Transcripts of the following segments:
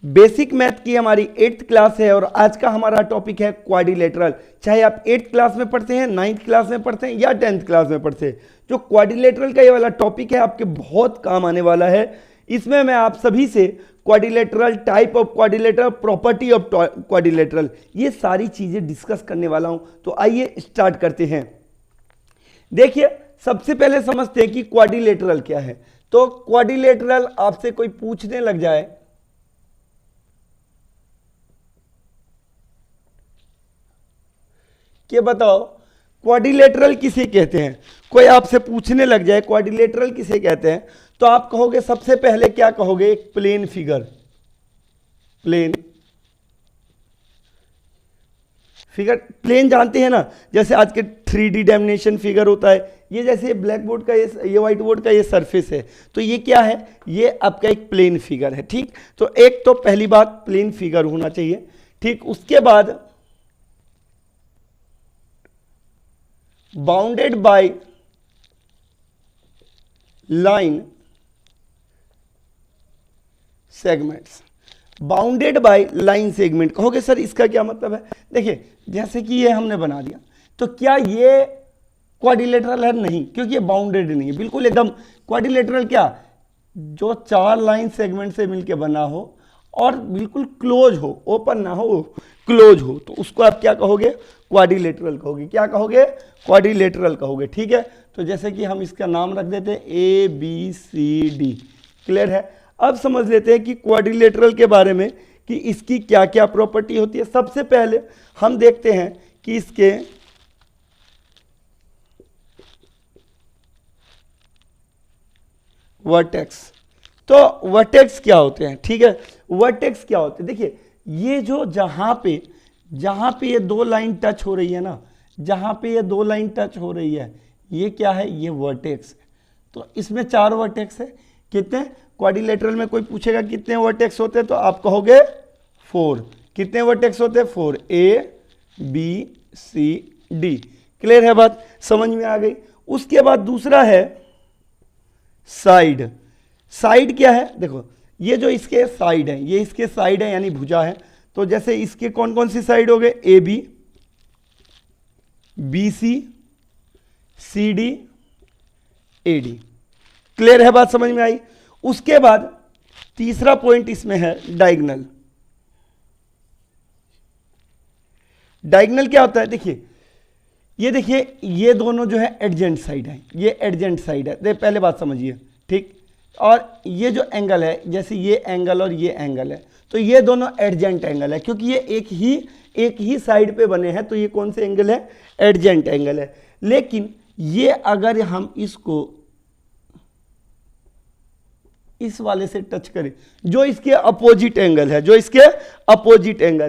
Basic math की हमारी 8th class है और आज का हमारा टॉपिक है क्वाड्रिलेटरल। चाहे आप 8th क्लास में पढ़ते हैं, 9th क्लास में पढ़ते हैं या 10th क्लास में पढ़ते हैं, जो क्वाड्रिलेटरल का ये वाला टॉपिक है आपके बहुत काम आने वाला है। इसमें मैं आप सभी से quadrilateral, type of quadrilateral, property of quadrilateral, ये सारी चीजें डिस्कस करने वाला हूं। तो आइए स्टार्ट करते हैं। देखिए, सबसे पहले समझते हैं कि क्वाड्रिलेटरल क्या है। तो क्वाड्रिलेटरल आपसे कोई पूछने लग जाए कि बताओ क्वाड्रिलेटरल किसे कहते हैं, कोई आपसे पूछने लग जाए क्वाड्रिलेटरल किसे कहते हैं, तो आप कहोगे सबसे पहले क्या कहोगे, एक प्लेन फिगर। प्लेन जानते हैं ना, जैसे आज के 3D डायमेंशन फिगर होता है, ये जैसे ब्लैक बोर्ड का ये व्हाइट बोर्ड का ये सरफेस है, तो ये क्या है, ये आपका एक प्लेन फिगर है। ठीक, तो एक तो पहली बात प्लेन फिगर होना चाहिए। ठीक, उसके बाद bounded by line segments. Bounded by line segment कहोगे सर इसका क्या मतलब है। देखिए, जैसे कि ये हमने बना दिया, तो क्या ये क्वाड्रिलेटरल है? नहीं, क्योंकि ये बाउंडेड नहीं है, बिल्कुल एकदम क्वाड्रिलेटरल क्या, जो 4 लाइन सेगमेंट से मिलके बना हो और बिल्कुल क्लोज हो, ओपन ना हो, क्लोज हो, तो उसको आप क्या कहोगे, क्वाड्रिलेटरल कहोगे। क्या कहोगे, क्वाड्रिलेटरल कहोगे। ठीक है, तो जैसे कि हम इसका नाम रख देते हैं ABCD। क्लियर है। अब समझ लेते हैं कि क्वाड्रिलेटरल के बारे में कि इसकी क्या क्या प्रॉपर्टी होती है। सबसे पहले हम देखते हैं कि इसके वर्टेक्स। तो वर्टेक्स क्या होते हैं, ठीक है, वर्टेक्स क्या होते हैं। देखिए, ये जो जहां पे ये 2 लाइन टच हो रही है ना, जहां पे ये 2 लाइन टच हो रही है, ये क्या है, ये वर्टेक्स है। तो इसमें 4 वर्टेक्स है। कितने, क्वाड्रिलेटरल में कोई पूछेगा कितने वर्टेक्स होते हैं, तो आप कहोगे 4। कितने वर्टेक्स होते हैं, 4, ABCD। क्लियर है, बात समझ में आ गई। उसके बाद दूसरा है साइड। साइड क्या है, देखो ये जो इसके साइड है, ये इसके साइड है यानी भुजा है। तो जैसे इसके कौन कौन सी साइड हो गए, AB, BC, CD, AD। Clear है, बात समझ में आई। उसके बाद तीसरा पॉइंट इसमें है डायगोनल। डायगोनल क्या होता है, देखिए ये दोनों जो है एडजेंट साइड है, ये एडजेंट साइड है। पहले बात समझिए, ठीक। और ये जो एंगल है, जैसे ये एंगल और ये एंगल है, तो ये दोनों एडजेंट एंगल है, क्योंकि ये एक ही साइड पे बने हैं, तो ये कौन से एंगल है, एडजेंट एंगल है। लेकिन ये अगर हम इसको इस वाले से टच करें, जो इसके अपोजिट एंगल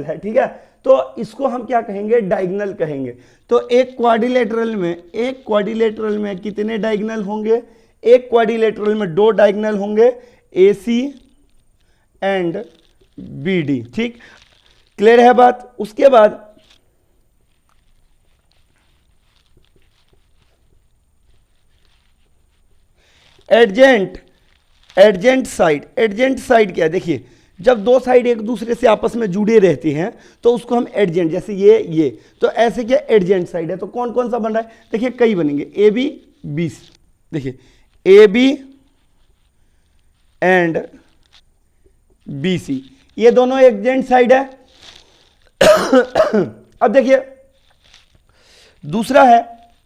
है, ठीक है, तो इसको हम क्या कहेंगे, डायगोनल कहेंगे। तो एक क्वाड्रिलेटरल में कितने डायगोनल होंगे, एक क्वाड्रिलेटरल में 2 डायगोनल होंगे, AC एंड BD। ठीक, क्लियर है बात। उसके बाद एडजेंट साइड क्या है, देखिए जब 2 साइड एक दूसरे से आपस में जुड़े रहते हैं तो उसको हम एडजेंट, जैसे ये तो ऐसे क्या एडजेंट साइड है। तो कौन कौन सा बन रहा है, देखिए कई बनेंगे, AB, BC। देखिए AB एंड BC, ये दोनों एडजेंट साइड है। अब देखिए दूसरा है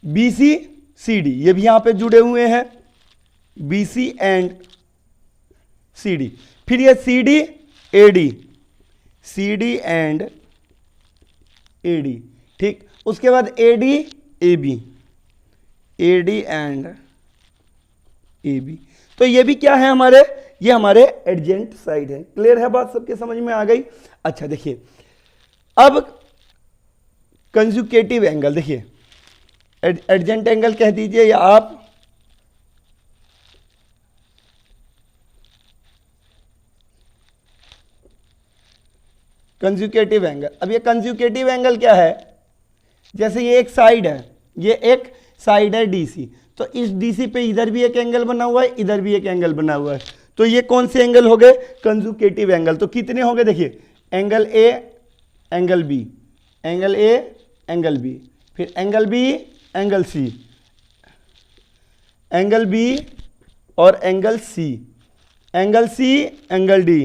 BC, CD, ये भी यहां पे जुड़े हुए हैं, BC एंड CD। फिर ये CD, AD एंड AD। ठीक, उसके बाद AD, AB एंड AB। तो ये भी क्या है हमारे, ये हमारे एडजेंट साइड है। क्लियर है, बात सबके समझ में आ गई। अच्छा, देखिए अब कंजुकेटिव एंगल, देखिए एडजेंट एंगल कह दीजिए या आप कंजुकेटिव एंगल। अब ये कंजुकेटिव एंगल क्या है, जैसे ये एक साइड है, DC, तो इस DC पे इधर भी एक एंगल बना हुआ है, इधर भी एक एंगल बना हुआ है, तो ये कौन से एंगल हो गए? Conjugative angle. तो कितने हो गए? देखिए, angle A, angle B, angle A, angle B, फिर angle B, angle C, angle B और angle C, angle C, angle D,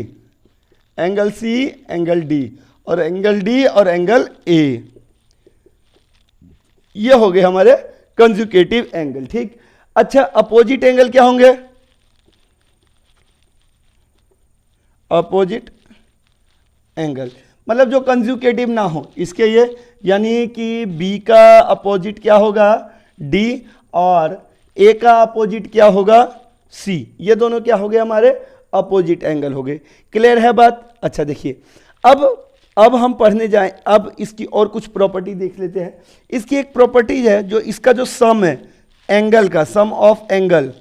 angle C, angle D, और एंगल डी और एंगल ए। ये हो गए हमारे कंजुकेटिव एंगल। ठीक। अच्छा, अपोजिट एंगल क्या होंगे? अपोजिट एंगल मतलब जो कंजुकेटिव ना हो इसके ये, यानी कि बी का अपोजिट क्या होगा? डी, और ए का अपोजिट क्या होगा? सी। ये दोनों क्या हो गए? हमारे अपोजिट एंगल हो गए। क्लियर है बात? अच्छा देखिए, अब हम पढ़ने जाएं, अब इसकी और कुछ प्रॉपर्टी देख लेते हैं। इसकी एक प्रॉपर्टी है, जो इसका जो सम है एंगल का, सम ऑफ एंगल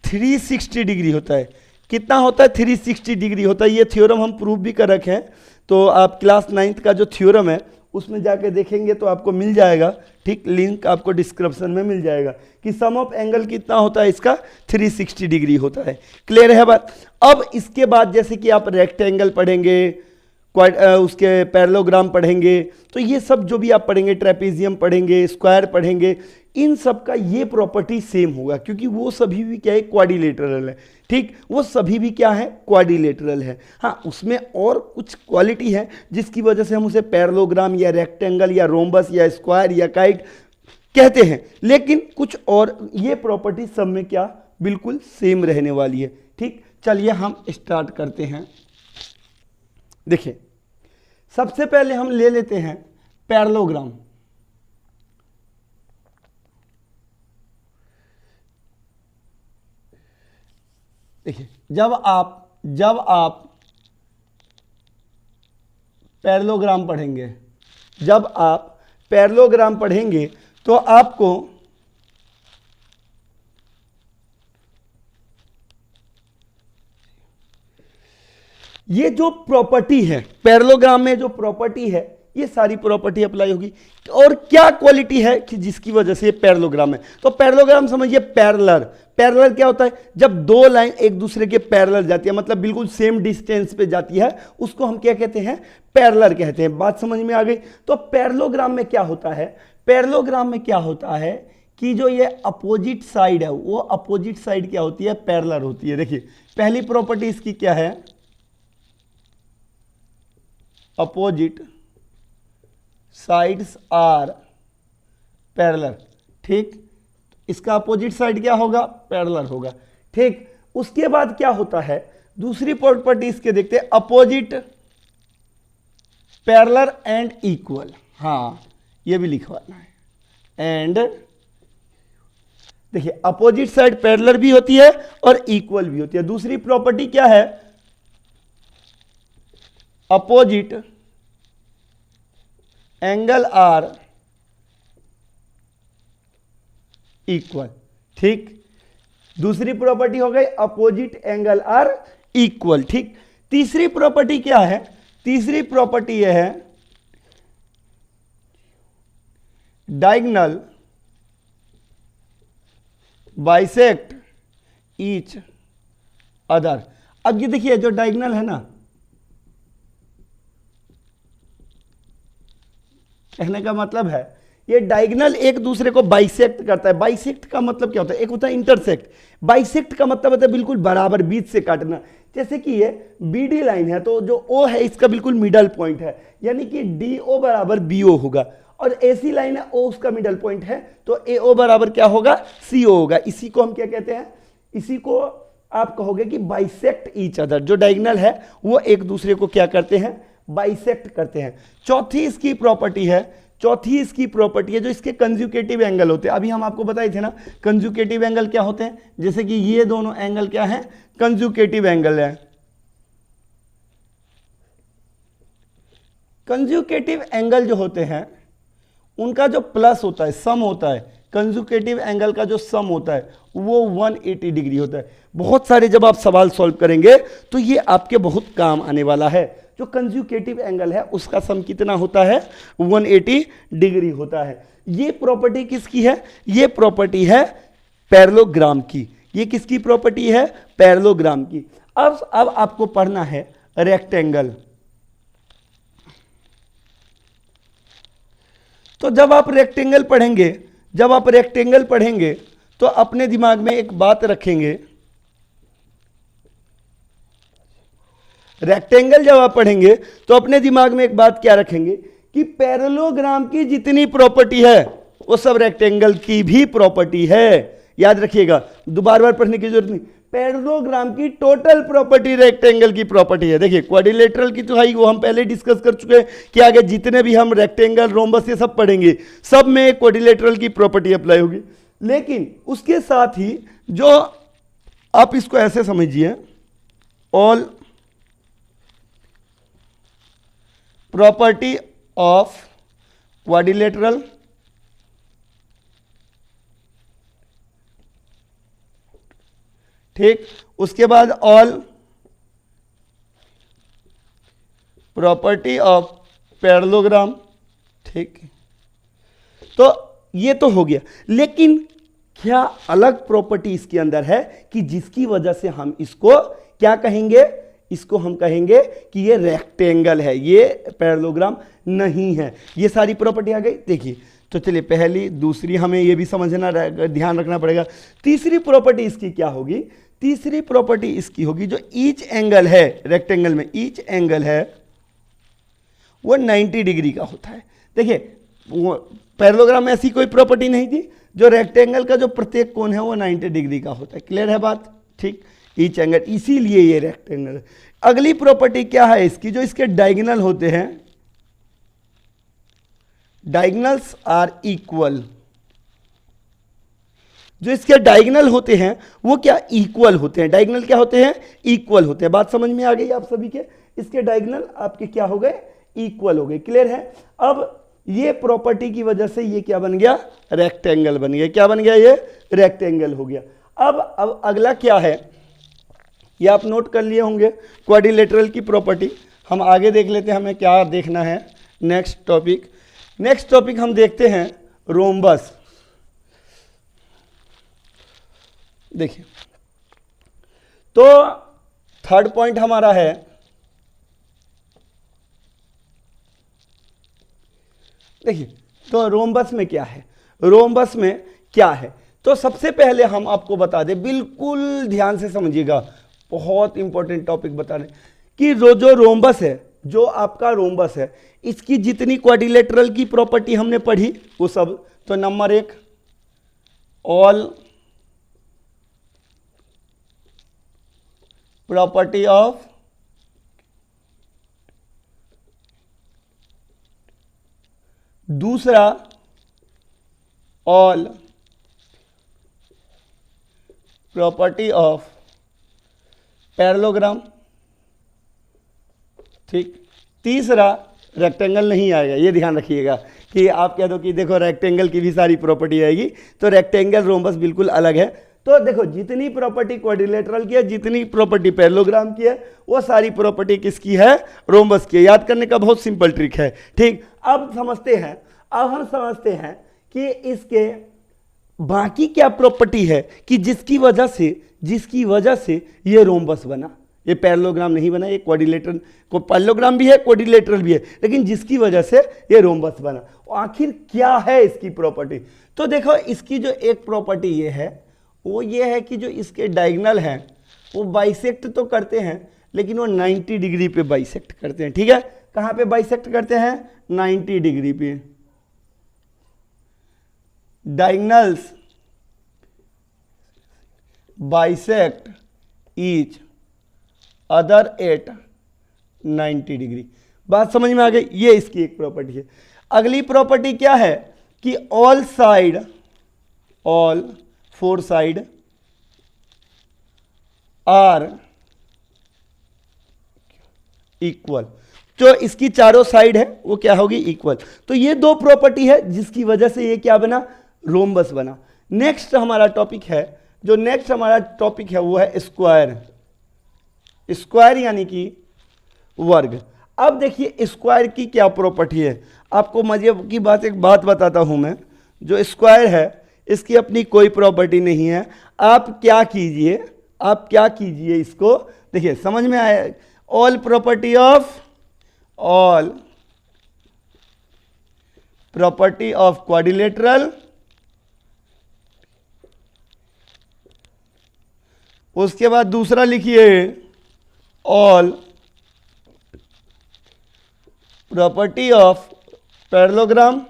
360 डिग्री होता है। कितना होता है? 360 डिग्री होता है। ये थ्योरम हम प्रूव भी कर रखे हैं, तो आप क्लास 9th का जो थ्योरम है उसमें जाके देखेंगे तो आपको मिल जाएगा। ठीक, लिंक आपको डिस्क्रिप्शन में मिल जाएगा कि सम ऑफ एंगल कितना होता है इसका? 360 डिग्री होता है। क्लियर है बात? अब इसके बाद जैसे कि आप रेक्टेंगल पढ़ेंगे, उसके पैरेललोग्राम पढ़ेंगे, तो ये सब जो भी आप पढ़ेंगे, ट्रेपेजियम पढ़ेंगे, स्क्वायर पढ़ेंगे, इन सब का ये प्रॉपर्टी सेम होगा, क्योंकि वो सभी भी क्या है? क्वाड्रिलेटरल है। ठीक, वो सभी भी क्या है? क्वाड्रिलेटरल है। हाँ, उसमें और कुछ क्वालिटी है जिसकी वजह से हम उसे पैरेललोग्राम या रेक्टेंगल या रोम्बस या स्क्वायर या काइट कहते हैं, लेकिन कुछ और ये प्रॉपर्टी सब में क्या बिल्कुल सेम रहने वाली है। ठीक, चलिए हम स्टार्ट करते हैं। देखिए, सबसे पहले हम ले लेते हैं पैरेललोग्राम। देखिए, जब आप पैरेललोग्राम पढ़ेंगे, जब आप पैरेललोग्राम पढ़ेंगे तो आपको ये जो प्रॉपर्टी है पैरेललोग्राम में, जो प्रॉपर्टी है, ये सारी प्रॉपर्टी अप्लाई होगी। और क्या क्वालिटी है कि जिसकी वजह से ये पैरेललोग्राम है? तो पैरेललोग्राम समझिए पैरेलल। पैरेलल क्या होता है? जब दो लाइन एक दूसरे के पैरेलल जाती है, मतलब बिल्कुल सेम डिस्टेंस पे जाती है, उसको हम क्या कहते हैं? पैरेलल कहते हैं। बात समझ में आ गई? तो पैरेललोग्राम में क्या होता है? पैरेललोग्राम में क्या होता है कि जो ये अपोजिट साइड है, वो अपोजिट साइड क्या होती है? पैरेलल होती है। देखिए, पहली प्रॉपर्टी इसकी क्या है? Opposite sides are parallel. ठीक, इसका अपोजिट साइड क्या होगा? पैरेलल होगा। ठीक, उसके बाद क्या होता है? दूसरी प्रॉपर्टी इसके देखते हैं, अपोजिट पैरेलल एंड इक्वल। हाँ, ये भी लिखवाना है। एंड देखिए, अपोजिट साइड पैरेलल भी होती है और इक्वल भी होती है। दूसरी प्रॉपर्टी क्या है? Opposite angle are equal. ठीक, दूसरी प्रॉपर्टी हो गई अपोजिट एंगल आर इक्वल। ठीक, तीसरी प्रॉपर्टी क्या है? तीसरी प्रॉपर्टी यह है डायगोनल बाइसेक्ट ईच अदर। अब ये देखिए, जो डायगोनल है ना, कहने का मतलब है ये डायगोनल एक दूसरे को बाइसेक्ट करता है। बाइसेक्ट का मतलब क्या होता है? एक होता है इंटरसेक्ट, बाइसेक्ट का मतलब होता है बिल्कुल बराबर, बीच से काटना। जैसे कि ये बीडी लाइन है, तो जो ओ है इसका बिल्कुल मिडल पॉइंट है, यानी कि डी ओ बराबर बी ओ होगा। और एसी लाइन है, ओ उसका मिडल पॉइंट है, तो ए ओ बराबर क्या होगा? सी ओ होगा। इसी को हम क्या कहते हैं? इसी को आप कहोगे कि बाइसेक्ट ईच अदर। जो डायगोनल है वो एक दूसरे को क्या करते हैं? बाइसेक्ट करते हैं। चौथी इसकी प्रॉपर्टी है, जो इसके कंजुकेटिव एंगल होते हैं। अभी हम आपको बताए थे ना, कंजुकेटिव एंगल क्या होते हैं? जैसे कि ये दोनों एंगल क्या है? कंजुकेटिव एंगल है। कंजुकेटिव एंगल जो होते हैं उनका जो प्लस होता है, सम होता है, कंजुकेटिव एंगल का जो सम होता है वो 180 डिग्री होता है। बहुत सारे जब आप सवाल सॉल्व करेंगे तो ये आपके बहुत काम आने वाला है। जो कंजुकेटिव एंगल है उसका सम कितना होता है? 180 डिग्री होता है। ये प्रॉपर्टी किसकी है? ये प्रॉपर्टी है पैरेललोग्राम की। ये किसकी प्रॉपर्टी है? पैरेललोग्राम की। अब आपको पढ़ना है रेक्टेंगल। तो जब आप रेक्टेंगल पढ़ेंगे तो अपने दिमाग में एक बात रखेंगे, रेक्टेंगल जब आप पढ़ेंगे तो अपने दिमाग में एक बात क्या रखेंगे कि पैरेललोग्राम की जितनी प्रॉपर्टी है वो सब रेक्टेंगल की भी प्रॉपर्टी है। याद रखिएगा, बार बार पढ़ने की जरूरत नहीं। पैरेललोग्राम की टोटल प्रॉपर्टी रेक्टेंगल की प्रॉपर्टी है। देखिए क्वाड्रिलेटरल की तो है, वो हम पहले डिस्कस कर चुके हैं कि आगे जितने भी हम रेक्टेंगल, रोम्बस ये सब पढ़ेंगे, सब में क्वाड्रिलेटरल की प्रॉपर्टी अप्लाई होगी। लेकिन उसके साथ ही जो आप इसको ऐसे समझिए, ऑल प्रॉपर्टी ऑफ क्वाड्रिलेटरल ठीक, उसके बाद ऑल प्रॉपर्टी ऑफ पैरेललोग्राम। ठीक, तो ये तो हो गया, लेकिन क्या अलग प्रॉपर्टी इसके अंदर है कि जिसकी वजह से हम इसको क्या कहेंगे? इसको हम कहेंगे कि ये रेक्टेंगल है, ये पैरेललोग्राम नहीं है। ये सारी प्रॉपर्टी आ गई। देखिए, तो चलिए पहली, दूसरी हमें ये भी समझना, ध्यान रखना पड़ेगा। तीसरी प्रॉपर्टी इसकी क्या होगी? तीसरी प्रॉपर्टी इसकी होगी जो ईच एंगल है रेक्टेंगल में, ईच एंगल है वो 90 डिग्री का होता है। देखिए वो पैरेललोग्राम में ऐसी कोई प्रॉपर्टी नहीं थी, जो रेक्टेंगल का जो प्रत्येक कोण है वो 90 डिग्री का होता है। क्लियर है बात? ठीक, ईच एंगल, इसीलिए ये रेक्टेंगल। अगली प्रॉपर्टी क्या है इसकी? जो इसके डायगोनल होते हैं, डायगोनल्स आर इक्वल। जो इसके डायगोनल होते हैं वो क्या? इक्वल होते हैं। डायगोनल क्या होते हैं? इक्वल होते हैं। बात समझ में आ गई आप सभी के? इसके डायगोनल आपके क्या हो गए? इक्वल हो गए। क्लियर है? अब ये प्रॉपर्टी की वजह से ये क्या बन गया? रेक्टेंगल बन गया। क्या बन गया? ये रेक्टेंगल हो गया। अब अगला क्या है, ये आप नोट कर लिए होंगे, क्वाड्रिलेटरल की प्रॉपर्टी। हम आगे देख लेते हैं हमें क्या देखना है। नेक्स्ट टॉपिक हम देखते हैं रोम्बस। देखिए, तो थर्ड पॉइंट हमारा है देखिए, तो रोम्बस में क्या है? रोम्बस में क्या है? तो सबसे पहले हम आपको बता दें, बिल्कुल ध्यान से समझिएगा, बहुत इंपॉर्टेंट टॉपिक बता रहे कि जो रोम्बस है, जो आपका रोम्बस है, इसकी जितनी क्वाड्रिलेटरल की प्रॉपर्टी हमने पढ़ी वो सब। तो नंबर 1, ऑल प्रॉपर्टी ऑफ दूसरा, ऑल प्रॉपर्टी ऑफ पैरेललोग्राम। ठीक, तीसरा रेक्टेंगल नहीं आएगा, ये ध्यान रखिएगा कि आप कह दो कि देखो रेक्टेंगल की भी सारी प्रॉपर्टी आएगी, तो रेक्टेंगल रोम्बस बिल्कुल अलग है। तो देखो, जितनी प्रॉपर्टी क्वाड्रिलेटरल की है, जितनी प्रॉपर्टी पैरेललोग्राम की है, वो सारी प्रॉपर्टी किसकी है? रोम्बस की है। याद करने का बहुत सिंपल ट्रिक है। ठीक, अब हम समझते हैं कि इसके बाकी क्या प्रॉपर्टी है कि जिसकी वजह से ये रोम्बस बना। ये पैरेललोग्राम नहीं बना, ये क्वाड्रिलेटरल को, पैरेललोग्राम भी है, क्वाड्रिलेटरल भी है, लेकिन जिसकी वजह से ये रोम्बस बना। आखिर क्या है इसकी प्रॉपर्टी? तो देखो, इसकी जो एक प्रॉपर्टी ये है, वो ये है कि जो इसके डायगोनल हैं वो बाइसेक्ट तो करते हैं, लेकिन वो 90 डिग्री पे बाइसेक्ट करते हैं। ठीक है, कहाँ पे बाइसेक्ट करते हैं? 90 डिग्री पे। Diagonals bisect each other at 90 degree. बात समझ में आ गई? ये इसकी एक प्रॉपर्टी है। अगली प्रॉपर्टी क्या है कि ऑल 4 साइड आर इक्वल। जो इसकी चारों साइड है वो क्या होगी? इक्वल। तो ये दो प्रॉपर्टी है जिसकी वजह से ये क्या बना? रोम्बस बना। नेक्स्ट हमारा टॉपिक है वो है स्क्वायर यानी कि वर्ग। अब देखिए स्क्वायर की क्या प्रॉपर्टी है। आपको मजे की बात एक बात बताता हूं मैं। जो स्क्वायर है इसकी अपनी कोई प्रॉपर्टी नहीं है। आप क्या कीजिए इसको, देखिए समझ में आया, ऑल प्रॉपर्टी ऑफ क्वाड्रिलेटरल, उसके बाद दूसरा लिखिए ऑल प्रॉपर्टी ऑफ पैरेललोग्राम,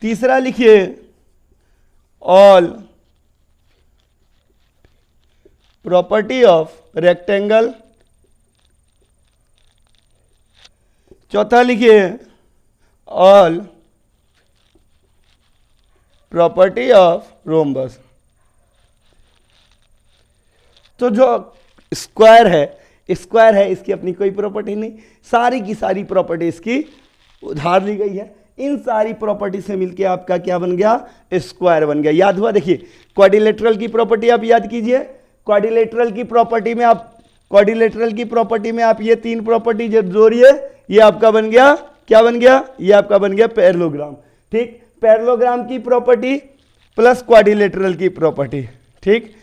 तीसरा लिखिए ऑल प्रॉपर्टी ऑफ रेक्टेंगल, चौथा लिखिए ऑल प्रॉपर्टी ऑफ रोम्बस। तो जो स्क्वायर है इसकी अपनी कोई प्रॉपर्टी नहीं, सारी की सारी प्रॉपर्टी इसकी उधार ली गई है। इन सारी प्रॉपर्टी से मिलके आपका क्या बन गया, स्क्वायर बन गया। याद हुआ? देखिए क्वाड्रिलेटरल की प्रॉपर्टी आप याद कीजिए, क्वाड्रिलेटरल की प्रॉपर्टी में आप ये तीन प्रॉपर्टी जब जोड़िए, ये आपका बन गया, क्या बन गया, ये आपका बन गया पैरेललोग्राम। ठीक, पैरेललोग्राम की प्रॉपर्टी प्लस क्वाड्रिलेटरल की प्रॉपर्टी। ठीक,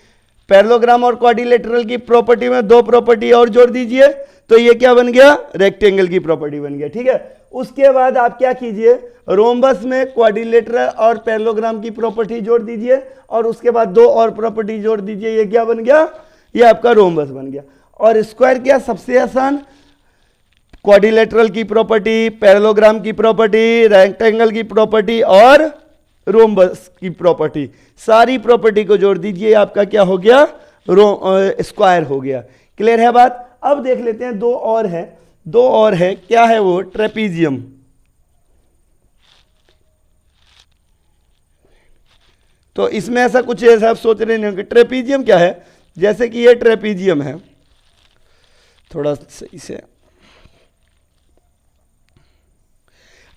पैरेललोग्राम और क्वाड्रिलेटरल की प्रॉपर्टी में दो प्रॉपर्टी और जोड़ दीजिए, तो ये क्या बन गया, रेक्टेंगल की प्रॉपर्टी बन गया। ठीक है, उसके बाद आप क्या कीजिए, रोम्बस में क्वाड्रिलेटरल और पैरेललोग्राम की प्रॉपर्टी जोड़ दीजिए, और उसके बाद दो और प्रॉपर्टी जोड़ दीजिए, ये क्या बन गया, ये आपका रोम्बस बन गया। और स्क्वायर क्या, सबसे आसान, क्वाड्रिलेटरल की प्रॉपर्टी, पैरेललोग्राम की प्रॉपर्टी, रेक्टेंगल की प्रॉपर्टी और रोम्बस की प्रॉपर्टी, सारी प्रॉपर्टी को जोड़ दीजिए, आपका क्या हो गया, स्क्वायर हो गया। क्लियर है बात? अब देख लेते हैं दो और है, क्या है वो, ट्रेपीजियम। तो इसमें ऐसा कुछ ऐसा आप सोच रहे नहीं कि ट्रेपीजियम क्या है, जैसे कि ये ट्रेपीजियम है, थोड़ा सही से,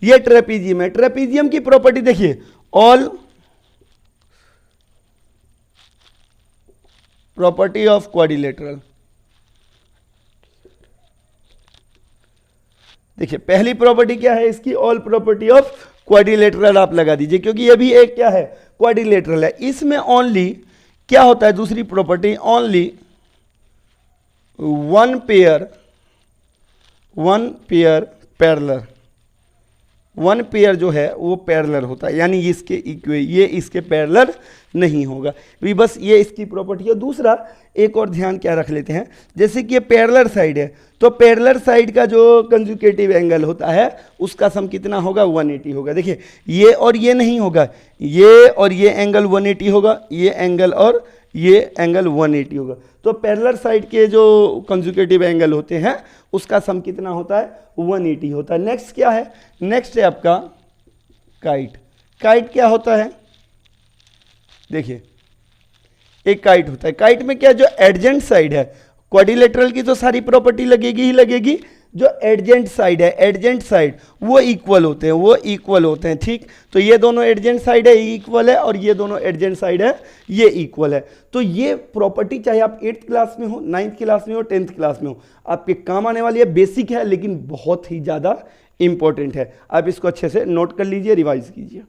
ये ट्रेपीजियम है। ट्रेपीजियम की प्रॉपर्टी देखिए, ऑल प्रॉपर्टी ऑफ क्वाड्रिलेटरल। देखिए पहली प्रॉपर्टी क्या है इसकी, ऑल प्रॉपर्टी ऑफ क्वाड्रिलेटरल आप लगा दीजिए, क्योंकि ये भी एक क्या है, क्वाड्रिलेटरल है। इसमें ओनली क्या होता है, दूसरी property, only one pair parallel, one pair जो है वो पैरेलल होता है, यानी ये इसके पैरेलल नहीं होगा भी, बस ये इसकी प्रॉपर्टी है। दूसरा एक और ध्यान क्या रख लेते हैं, जैसे कि ये पैरेलल साइड है, तो पैरेलल साइड का जो कंजुगेटिव एंगल होता है उसका सम कितना होगा, 180 होगा। देखिए ये और ये नहीं होगा, ये और ये एंगल 180 होगा, ये एंगल और ये एंगल 180 होगा। तो पैरेलल साइड के जो कंजुगेटिव एंगल होते हैं उसका सम कितना होता है, 180 होता है। नेक्स्ट क्या है, नेक्स्ट है आपका काइट। काइट क्या होता है, देखिए एक काइट होता है, काइट में क्या, जो एडजेंट साइड है, क्वाड्रिलेटरल की तो सारी प्रॉपर्टी लगेगी ही लगेगी, जो एडजेंट साइड है, एडजेंट साइड वो इक्वल होते हैं। ठीक, तो ये दोनों एडजेंट साइड है इक्वल है, और ये दोनों एडजेंट साइड है ये इक्वल है। तो ये प्रॉपर्टी चाहे आप 8th क्लास में हो, 9th क्लास में हो, 10th क्लास में हो, आपके काम आने वाली है। बेसिक है लेकिन बहुत ही ज़्यादा इंपॉर्टेंट है, आप इसको अच्छे से नोट कर लीजिए, रिवाइज कीजिए।